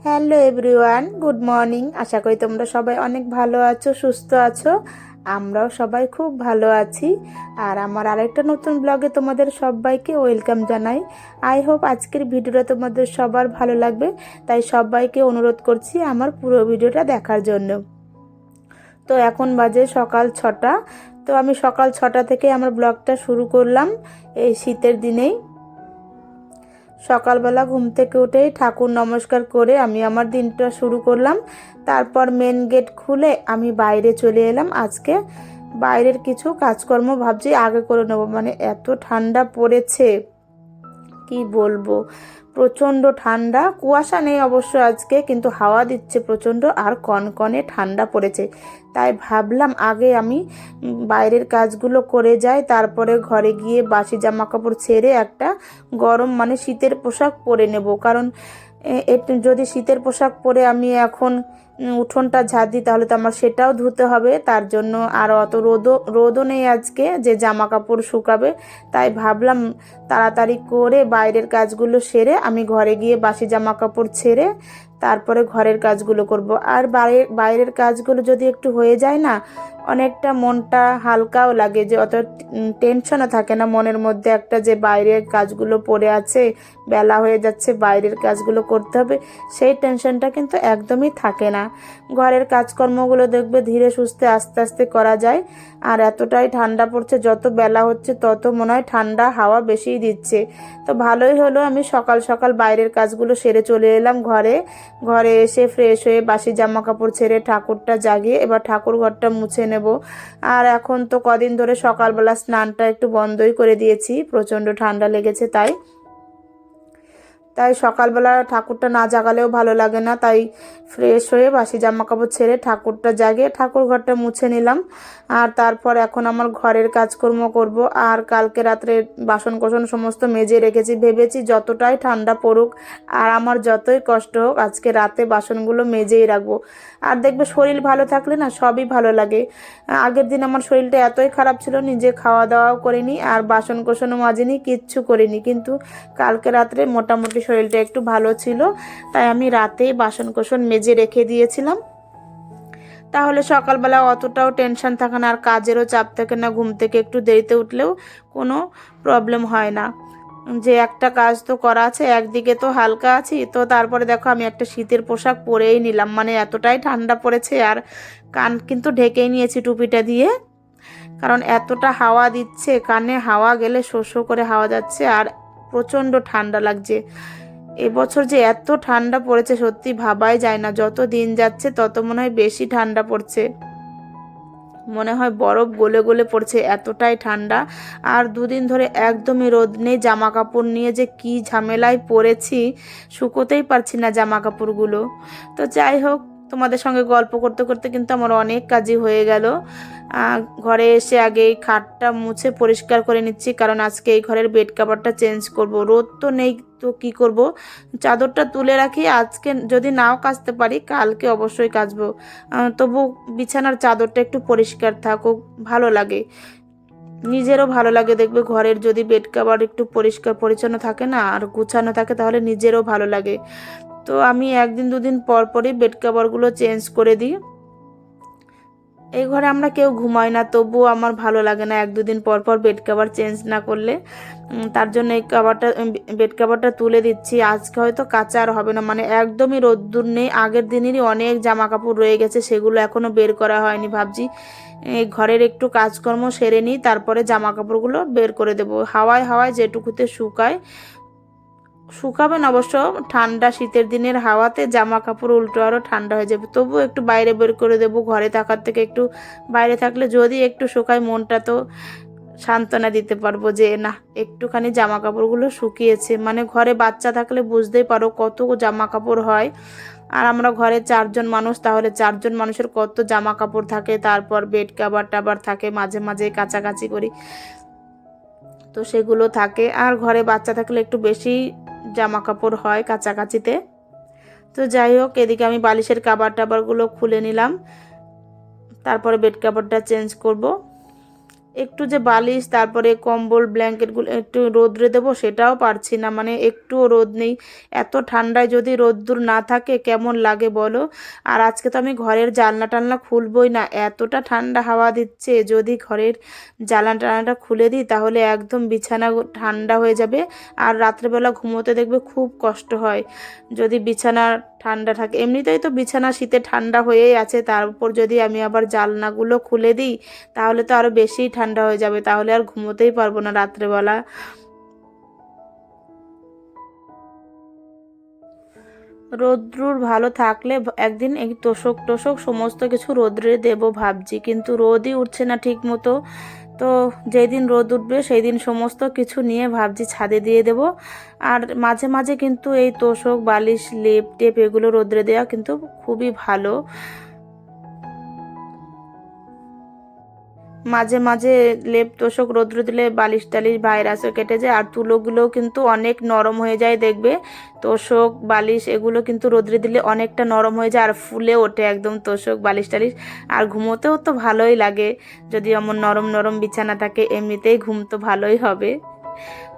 Hello everyone, good morning. আশা করি তোমরা সবাই অনেক ভালো আছো, সুস্থ আছো। আমরাও সবাই খুব ভালো আছি। আর আমার আরেকটা নতুন ব্লগে তোমাদের সবাইকে ওয়েলকাম জানাই। আই হোপ আজকের ভিডিওটা তোমাদের সবার ভালো লাগবে, তাই সবাইকে অনুরোধ করছি আমার পুরো ভিডিওটা দেখার জন্য। তো এখন বাজে সকাল 6টা। তো আমি সকাল 6টা থেকে আমার ব্লগটা শুরু করলাম এই শীতের দিনেই। সকালবেলা ঘুম থেকে উঠেই ঠাকুর নমস্কার করে আমি আমার দিনটা শুরু করলাম। তারপর মেন গেট খুলে আমি বাইরে চলে এলাম। আজকে বাইরের কিছু কাজকর্ম ভাবছি আগে করে নেবো, মানে এত ঠান্ডা পড়েছে কি বলবো। প্রচণ্ড ঠান্ডা, কুয়াশা নেই অবশ্য আজকে, কিন্তু হাওয়া দিচ্ছে প্রচণ্ড আর কনকনে ঠান্ডা পড়েছে। তাই ভাবলাম আগে আমি বাইরের কাজগুলো করে যাই, তারপরে ঘরে গিয়ে বাসি জামা কাপড় ছেড়ে একটা গরম মানে শীতের পোশাক পরে নেব। কারণ যদি শীতের পোশাক পরে আমি এখন উঠোনটা ঝাড় দিই তাহলে তো আমার সেটাও ধুতে হবে। তার জন্য আর অত রোদও নেই আজকে যে জামা কাপড় শুকাবে। তাই ভাবলাম তাড়াতাড়ি করে বাইরের কাজগুলো সেরে আমি ঘরে গিয়ে বাসি জামা কাপড় ছেড়ে তারপরে ঘরের কাজগুলো করব। আর বাইরের কাজগুলো যদি একটু হয়ে যায় না, অনেকটা মনটা হালকাও লাগে, যে অত টেনশনও থাকে না মনের মধ্যে একটা যে বাইরের কাজগুলো পড়ে আছে, বেলা হয়ে যাচ্ছে, বাইরের কাজগুলো করতে হবে, সেই টেনশনটা কিন্তু একদমই থাকে না। ঘরের কাজকর্মগুলো দেখবে ধীরে সুস্থে আস্তে আস্তে করা যায়। আর এতটাই ঠান্ডা পড়ছে, যত বেলা হচ্ছে তত মনে হয় ঠান্ডা হাওয়া বেশিই দিচ্ছে। তো ভালোই হলো আমি সকাল সকাল বাইরের কাজগুলো সেরে চলে এলাম ঘরে। ঘরে এসে ফ্রেশ হয়ে বাসি জামা কাপড় ছেড়ে ঠাকুরটা জাগিয়ে এবার ঠাকুর ঘরটা মুছে নেব। আর এখন তো কদিন ধরে সকালবেলা স্নানটা একটু বন্ধই করে দিয়েছি, প্রচণ্ড ঠান্ডা লেগেছে। তাই সকালবেলা ঠাকুরটা না জাগালেও ভালো লাগে না। তাই ফ্রেশ হয়ে বাসি জামা কাপড় ছেড়ে ঠাকুরটা জাগিয়ে ঠাকুর ঘরটা মুছে নিলাম। আর তারপর এখন আমার ঘরের কাজকর্ম করব। আর কালকে রাত্রে বাসন কোসন সমস্ত মেজে রেখেছি, ভেবেছি যতটাই ঠান্ডা পড়ুক আর আমার যতই কষ্ট হোক আজকে রাতে বাসনগুলো মেজেই রাখবো। আর দেখবে শরীর ভালো থাকলে না সবই ভালো লাগে। আগের দিন আমার শরীরটা এতই খারাপ ছিল, নিজে খাওয়া দাওয়াও করিনি আর বাসন কোসনও মাজিনি, কিচ্ছু করিনি, কিন্তু কালকে রাত্রে মোটামুটি শরীরটা একটু ভালো ছিল। তাই আমি রাতেই বাসন কোসন মেজে রেখে দিয়েছিলাম। তাহলে সকালবেলা অতটাও টেনশন থাকে না আর কাজেরও চাপ থাকে না, ঘুম থেকে একটু দেরিতে উঠলেও কোনো প্রবলেম হয় না। যে একটা কাজ তো করা আছে, একদিকে তো হালকা আছি, তো তারপরে দেখো আমি একটা শীতের পোশাক পরেই নিলাম, মানে এতটাই ঠান্ডা পড়েছে। আর কান কিন্তু ঢেকেই নিয়েছি টুপিটা দিয়ে, কারণ এতটা হাওয়া দিচ্ছে, কানে হাওয়া গেলে শো শো করে হাওয়া যাচ্ছে আর প্রচণ্ড ঠান্ডা লাগছে। এবছর যে এত ঠান্ডা পড়েছে সত্যি ভাবাই যায় না, যত দিন যাচ্ছে তত মনে হয় বেশি ঠান্ডা পড়ছে, মনে হয় বরফ গলে গলে পড়ছে, এতটাই ঠান্ডা। আর দুদিন ধরে একদমই রোদ নেই, জামা কাপড় নিয়ে যে কি ঝামেলায় পড়েছি, শুকোতেই পারছি না জামা কাপড়গুলো। তো যাই হোক, তোমাদের সঙ্গে গল্প করতে করতে কিন্তু আমার অনেক কাজই হয়ে গেল। ঘরে এসে আগে এই খাটটা মুছে পরিষ্কার করে নিচ্ছি, কারণ আজকে এই ঘরের বেড কভারটা চেঞ্জ করব। রোদ তো নেই, তো কি করব, চাদরটা তুলে রাখি, আজকে যদি নাও কাচতে পারি কালকে অবশ্যই কাচবো। তবু বিছানার চাদরটা একটু পরিষ্কার থাকুক, ভালো লাগে, নিজেরও ভালো লাগে। দেখবে ঘরের যদি বেড কভার একটু পরিষ্কার পরিচ্ছন্ন থাকে না আর গুছানো থাকে তাহলে নিজেরও ভালো লাগে। তো আমি একদিন দুদিন পর পরই বেড কভারগুলো চেঞ্জ করে দিই। এই ঘরে আমরা কেউ ঘুমাই না, তবুও আমার ভালো লাগে না এক দুদিন পর পর বেড কভার চেঞ্জ না করলে। তার জন্য এই বেড কভারটা তুলে দিচ্ছি। আজকে হয়তো কাচা আর হবে না, মানে একদমই রোদ্দুর নেই, আগের দিনেরই অনেক জামা কাপড় রয়ে গেছে, সেগুলো এখনও বের করা হয়নি। ভাবছি এই ঘরের একটু কাজকর্ম সেরে নিই, তারপরে জামা কাপড়গুলো বের করে দেবো। হাওয়ায় হাওয়ায় যেটুকুতে শুকায়, শুকাবেন অবশ্য, ঠান্ডা শীতের দিনের হাওয়াতে জামা কাপড় উল্টো আরও ঠান্ডা হয়ে যাবে, তবুও একটু বাইরে বের করে দেবো। ঘরে থাকার থেকে একটু বাইরে থাকলে যদি একটু শুকায় মনটা তো সান্ত্বনা দিতে পারবো যে না একটুখানি জামা কাপড়গুলো শুকিয়েছে। মানে ঘরে বাচ্চা থাকলে বুঝতেই পারো কত জামা কাপড় হয়। আর আমরা ঘরে 4জন মানুষ, তাহলে 4জন মানুষের কত জামা কাপড় থাকে, তারপর বেড কভার টাবার থাকে, মাঝে মাঝে কাচাকাচি করি, তো সেগুলো থাকে। আর ঘরে বাচ্চা থাকলে একটু বেশি জামা কাপড় হয় কাচাকাচিতে। তো যাই হোক, এদিকে আমি বালিশের কাবার টাবারগুলো খুলে নিলাম, তারপরে বেড কাভারটা চেঞ্জ করব। একটু যে বালিশ তারপরে কম্বল ব্ল্যাঙ্কেটগুলো একটু রোদ্রে দেবো সেটাও পারছি না, মানে একটুও রোদ নেই। এত ঠান্ডায় যদি রোদ্দুর না থাকে কেমন লাগে বলো। আর আজকে তো আমি ঘরের জানলা টানলা খুলবই না, এতটা ঠান্ডা হাওয়া দিচ্ছে। যদি ঘরের জানলা টানলাটা খুলে দিই তাহলে একদম বিছানা ঠান্ডা হয়ে যাবে। আর রাত্রেবেলা ঘুমোতে দেখবে খুব কষ্ট হয় যদি বিছানা ঠান্ডা থাকে। এমনিতেই তো বিছানা শীতে ঠান্ডা হয়েই আছে, তার উপর যদি আমি আবার জানলাগুলো খুলে দিই তাহলে তো আরও বেশিই ঠান্ডা হয়ে যাবে, তাহলে আর ঘুমোতেই পারবো না রাত্রেবেলা। রোদ্রুর ভালো থাকলে একদিন এই তোষক টোষক সমস্ত কিছু রোদ্রে দেবো ভাবছি, কিন্তু রোদই উঠছে না ঠিক মতো। তো যেই দিন রোদ উঠবে সেই দিন সমস্ত কিছু নিয়ে ভাবছি ছাদে দিয়ে দেব। আর মাঝে মাঝে কিন্তু এই তোষক বালিশ লেপ টেপ এগুলো রোদ্রে দেওয়া কিন্তু খুবই ভালো। মাঝে মাঝে লেপ তোষক রোদ্রে দিলে বালিশ টালিশ ভাইরাসও কেটে যায়, আর তুলোগুলোও কিন্তু অনেক নরম হয়ে যায় দেখবে। তোষক বালিশ এগুলো কিন্তু রোদ্রে দিলে অনেকটা নরম হয়ে যায় আর ফুলে ওঠে একদম তোষক বালিশ টালিশ। আর ঘুমোতেও তো ভালোই লাগে, যদি এমন নরম নরম বিছানা থাকে এমনিতেই ঘুম তো ভালোই হবে।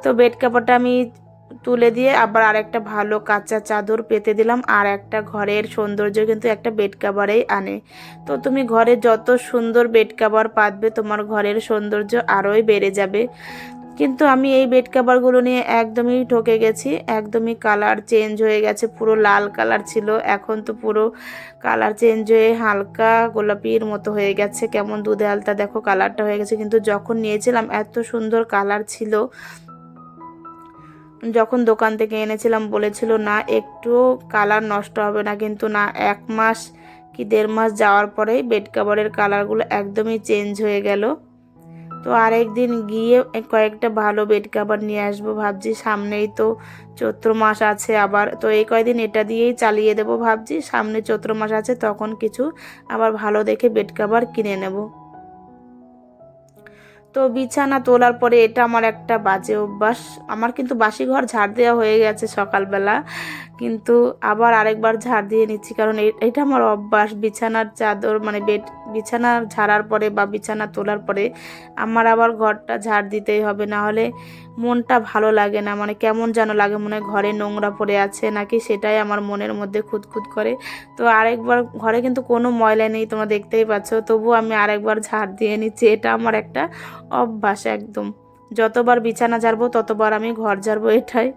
তো বেড কাভারটা আমি তুলে দিয়ে আবার আরেকটা ভালো কাঁচা চাদর পেতে দিলাম। আর একটা ঘরের সৌন্দর্য কিন্তু একটা বেড কাভারেই আনে। তো তুমি ঘরে যত সুন্দর বেড কাভার পাতবে তোমার ঘরের সৌন্দর্য আরোই বেড়ে যাবে। কিন্তু আমি এই বেড কাভারগুলো নিয়ে একদমই ঠকে গেছি, একদমই কালার চেঞ্জ হয়ে গেছে। পুরো লাল কালার ছিল, এখন তো পুরো কালার চেঞ্জ হয়ে হালকা গোলাপির মতো হয়ে গেছে, কেমন দুধে আলতা দেখো কালারটা হয়ে গেছে। কিন্তু যখন নিয়েছিলাম এত সুন্দর কালার ছিল, যখন দোকান থেকে এনেছিলাম বলেছিল না একটু কালার নষ্ট হবে না, কিন্তু না, 1 মাস কি 1.5 মাস যাওয়ার পরেই বেড কাভারের কালারগুলো একদমই চেঞ্জ হয়ে গেল। তো আরেকদিন গিয়ে কয়েকটা ভালো বেড কাভার নিয়ে আসবো ভাবছি, সামনেই তো চৈত্র মাস আছে আবার, তো এই কয়দিন এটা দিয়েই চালিয়ে দেবো ভাবছি। সামনে চৈত্র মাস আছে তখন কিছু আবার ভালো দেখে বেড কাভার কিনে নেব। তো বিছানা তোলার পরে এটা আমার একটা বাজে অভ্যাস। আমার কিন্তু বাসি ঘর ঝাড় দেওয়া হয়ে গেছে সকালবেলা, কিন্তু আবার আরেকবার ঝাড় দিয়ে নিচ্ছি, কারণ এটা আমার অভ্যাস। বিছানার চাদর মানে বিছানা ঝাড়ার পরে বা বিছানা তোলার পরে আমার আবার ঘরটা ঝাড় দিতেই হবে, না হলে মনটা ভালো লাগে না, মানে কেমন যেন লাগে, মনে হয় ঘরে নোংরা পড়ে আছে নাকি, সেটাই আমার মনের মধ্যে খুঁতখুত করে। তো আরেকবার, ঘরে কিন্তু কোনো ময়লা নেই তোমরা দেখতেই পাচ্ছ, তবু আমি আরেকবার ঝাড় দিয়ে নিচ্ছি। এটা আমার একটা অভ্যাস একদম। যতবার বিছানা ঝাড়বো ততবার আমি ঘর ঝাড়বো, এটাই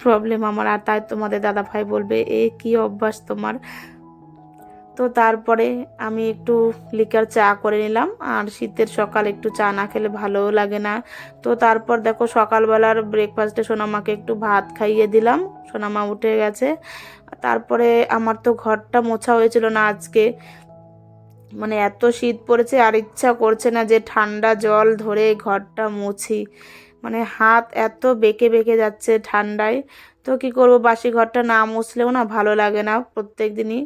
প্রবলেম আমার। আর তাই তোমাদের দাদা ভাই বলবে এ কি অভ্যাস তোমার। তো তারপরে আমি একটু লিকার চা করে নিলাম, আর শীতের সকাল একটু চা না খেলে ভালোও লাগে না। তো তারপর দেখো সকালবেলার ব্রেকফাস্টে সোনামাকে একটু ভাত খাইয়ে দিলাম, সোনামা উঠে গেছে। তারপরে আমার তো ঘরটা মোছা হয়েছিল না আজকে, মানে এত শীত পড়েছে আর ইচ্ছা করছে না যে ঠান্ডা জল ধরে ঘরটা মুছি, মানে হাত এত বেঁকে বেঁকে যাচ্ছে ঠান্ডায়। তো কি করব, বাসি ঘরটা না মুছলেও না ভালো লাগে না প্রত্যেক দিনই।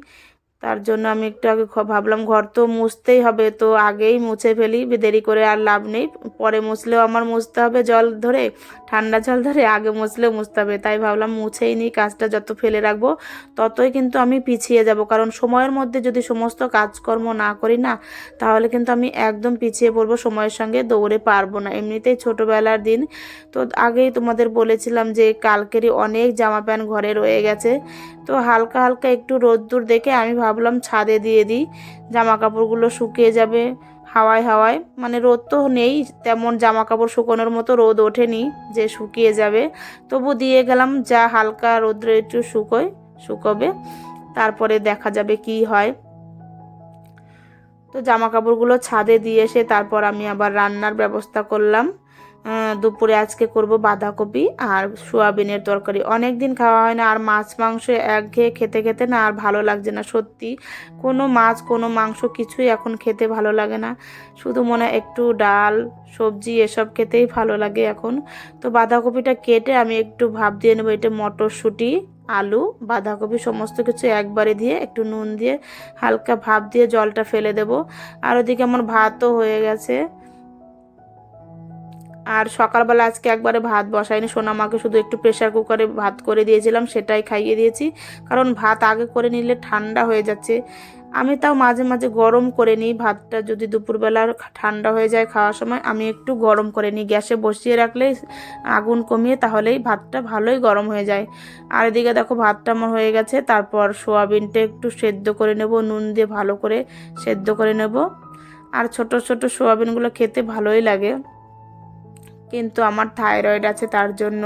তার জন্য আমি একটু আগে ভাবলাম ঘর তো মুছতেই হবে, তো আগেই মুছে ফেলি, দেরি করে আর লাভ নেই। পরে মুছলেও আমার মুছতে হবে জল ধরে, ঠান্ডা জল ধরে, আগে মুছলেও মুছতে হবে। তাই ভাবলাম মুছেই নিই, কাজটা যত ফেলে রাখবো ততই কিন্তু আমি পিছিয়ে যাব। কারণ সময়ের মধ্যে যদি সমস্ত কাজকর্ম না করি না, তাহলে কিন্তু আমি একদম পিছিয়ে পড়বো, সময়ের সঙ্গে দৌড়ে পারবো না। এমনিতেই ছোটোবেলার দিন, তো আগেই তোমাদের বলেছিলাম যে কালকেরই অনেক জামা প্যান্ট ঘরে রয়ে গেছে। তো হালকা হালকা একটু রোদ্দুর দেখে আমি ভাবলাম ছাদে দিয়ে দিই, জামা কাপড়গুলো শুকিয়ে যাবে হাওয়ায় হাওয়ায়। মানে রোদ তো নেই তেমন, জামা কাপড় শুকোনোর মতো রোদ ওঠেনি যে শুকিয়ে যাবে, তবু দিয়ে গেলাম, যা হালকা রোদ্রে একটু শুকোবে, তারপরে দেখা যাবে কি হয়। তো জামা কাপড়গুলো ছাদে দিয়ে এসে তারপর আমি আবার রান্নার ব্যবস্থা করলাম। দুপুরে আজকে করব বাঁধাকপি আর সোয়াবিনের তরকারি, অনেক দিন খাওয়া হয় না। আর মাছ মাংস একঘেয়ে খেতে খেতে না আর ভালো লাগছে না সত্যি, কোনো মাছ কোনো মাংস কিছুই এখন খেতে ভালো লাগে না, শুধু মনে হয় একটু ডাল সবজি এসব খেতেই ভালো লাগে এখন। তো বাঁধাকপিটা কেটে আমি একটু ভাপ দিয়ে নেবো, এটা মটরশুঁটি আলু বাঁধাকপি সমস্ত কিছু একবারে দিয়ে একটু নুন দিয়ে হালকা ভাপ দিয়ে জলটা ফেলে দেব। আর ওদিকে আমার ভাতও হয়ে গেছে। আর সকালবেলা আজকে একবারে ভাত বসাইনি, সোনামাকে শুধু একটু প্রেশার কুকারে ভাত করে দিয়েছিলাম, সেটাই খাইয়ে দিয়েছি। কারণ ভাত আগে করে নিলে ঠান্ডা হয়ে যাচ্ছে। আমি তাও মাঝে মাঝে গরম করে নিই ভাতটা, যদি দুপুরবেলা ঠান্ডা হয়ে যায় খাওয়ার সময় আমি একটু গরম করে নিই, গ্যাসে বসিয়ে রাখলে আগুন কমিয়ে, তাহলেই ভাতটা ভালোই গরম হয়ে যায়। আর এদিকে দেখো ভাতটা আমার হয়ে গেছে। তারপর সোয়াবিনটা একটু সেদ্ধ করে নেব, নুন দিয়ে ভালো করে সেদ্ধ করে নেব। আর ছোট ছোট সোয়াবিনগুলো খেতে ভালোই লাগে, কিন্তু আমার থাইরয়েড আছে তার জন্য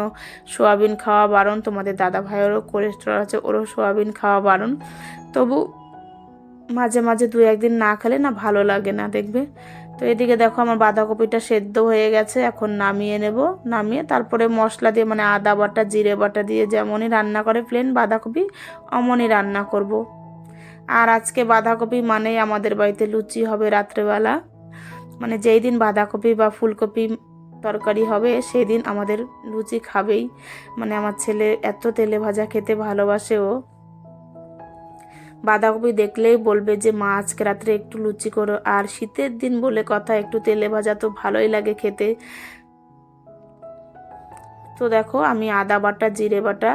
সোয়াবিন খাওয়া বারণ। তোমাদের দাদা ভাইয়েরও কোলেস্টেরল আছে, ওরও সোয়াবিন খাওয়া বারণ। তবু মাঝে মাঝে দু একদিন না খেলে না ভালো লাগে না, দেখবে। তো এদিকে দেখো আমার বাঁধাকপিটা সেদ্ধ হয়ে গেছে, এখন নামিয়ে নেব। নামিয়ে তারপরে মশলা দিয়ে মানে আদা বাটা জিরে বাটা দিয়ে যেমনই রান্না করে প্লেন বাঁধাকপি অমনই রান্না করব। আর আজকে বাঁধাকপি মানেই আমাদের বাড়িতে লুচি হবে রাত্রেবেলা। মানে যেই দিন বাঁধাকপি বা ফুলকপি তরকারি হবে সেই দিন আমাদের লুচি খাবেই। মানে আমার ছেলে এত তেলে ভাজা খেতে ভালোবাসে, ও বাঁধাকপি দেখলেই বলবে যে মা আজকে রাত্রে একটু লুচি করো। আর শীতের দিন বলে কথা, একটু তেলে ভাজা তো ভালোই লাগে খেতে। তো দেখো আমি আদা বাটা জিরে বাটা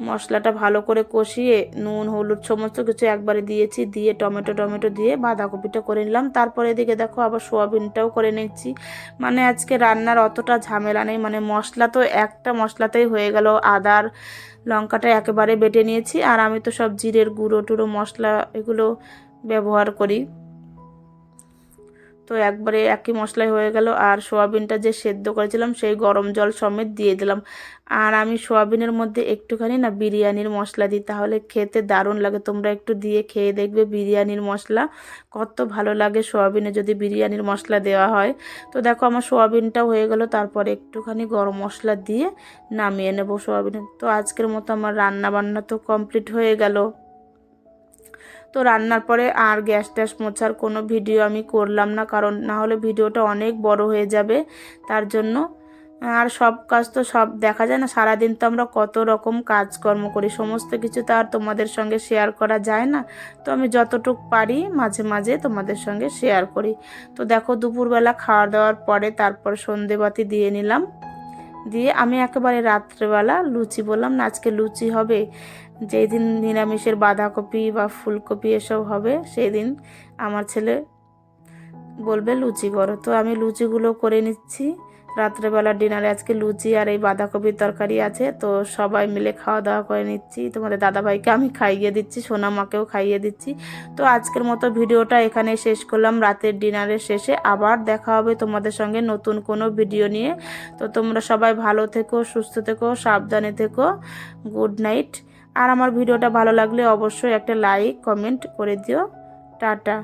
মশলাটা ভালো করে কষিয়ে নুন হলুদ সমস্ত কিছু একবারে দিয়েছি, দিয়ে টমেটো দিয়ে বাঁধাকপিটা করে নিলাম। তারপরে এদিকে দেখো আবার সোয়াবিনটাও করে নিচ্ছি। মানে আজকে রান্নার অতটা ঝামেলা নেই, মানে মশলা তো একটা মশলাতেই হয়ে গেল। আদার লঙ্কাটা একেবারে বেটে নিয়েছি, আর আমি তো সব জিরের গুঁড়ো টুড়ো মশলা এগুলো ব্যবহার করি, তো একবারে একই মশলাই হয়ে গেল। আর সোয়াবিনটা যে সেদ্ধ করেছিলাম সেই গরম জল সমেত দিয়ে দিলাম। আর আমি সোয়াবিনের মধ্যে একটুখানি না বিরিয়ানির মশলা দিই, তাহলে খেতে দারুণ লাগে। তোমরা একটু দিয়ে খেয়ে দেখবে বিরিয়ানির মশলা কত ভালো লাগে সোয়াবিনে যদি বিরিয়ানির মশলা দেওয়া হয়। তো দেখো আমার সোয়াবিনটাও হয়ে গেল, তারপরে একটুখানি গরম মশলা দিয়ে নামিয়ে নেব সোয়াবিনে। তো আজকের মতো আমার রান্না বান্না তো কমপ্লিট হয়ে গেল। তো রান্নার পরে আর গ্যাস ট্যাস মোছার কোনো ভিডিও আমি করলাম না, কারণ না হলে ভিডিওটা অনেক বড় হয়ে যাবে তার জন্য। আর সব কাজ তো সব দেখা যায় না, সারাদিন তো আমরা কত রকম কাজকর্ম করি, সমস্ত কিছু তো আর তোমাদের সঙ্গে শেয়ার করা যায় না। তো আমি যতটুকু পারি মাঝে মাঝে তোমাদের সঙ্গে শেয়ার করি। তো দেখো দুপুরবেলা খাওয়া দাওয়ার পরে তারপর সন্ধেবাতি দিয়ে নিলাম, দিয়ে আমি একেবারে রাত্রেবেলা লুচি, বললাম না আজকে লুচি হবে। যেই দিন নিরামিষের বাঁধাকপি বা ফুলকপি এসব হবে সেই দিন আমার ছেলে বলবে লুচি করো। তো আমি লুচিগুলো করে নিচ্ছি। রাত্রেবেলা ডিনারে আজকে লুচি আর এই বাঁধাকপির তরকারি আছে, তো সবাই মিলে খাওয়া দাওয়া করে নিচ্ছি। তোমাদের দাদাভাইকে আমি খাইয়ে দিচ্ছি, সোনামাকেও খাইয়ে দিচ্ছি। তো আজকের মতো ভিডিওটা এখানে শেষ করলাম। রাতের ডিনারের শেষে আবার দেখা হবে তোমাদের সঙ্গে নতুন কোনো ভিডিও নিয়ে। তো তোমরা সবাই ভালো থেকো, সুস্থ থেকো, সাবধানে থেকো। Good night. আর আমার ভিডিওটা ভালো লাগলে অবশ্যই একটা লাইক কমেন্ট করে দিও। টাটা।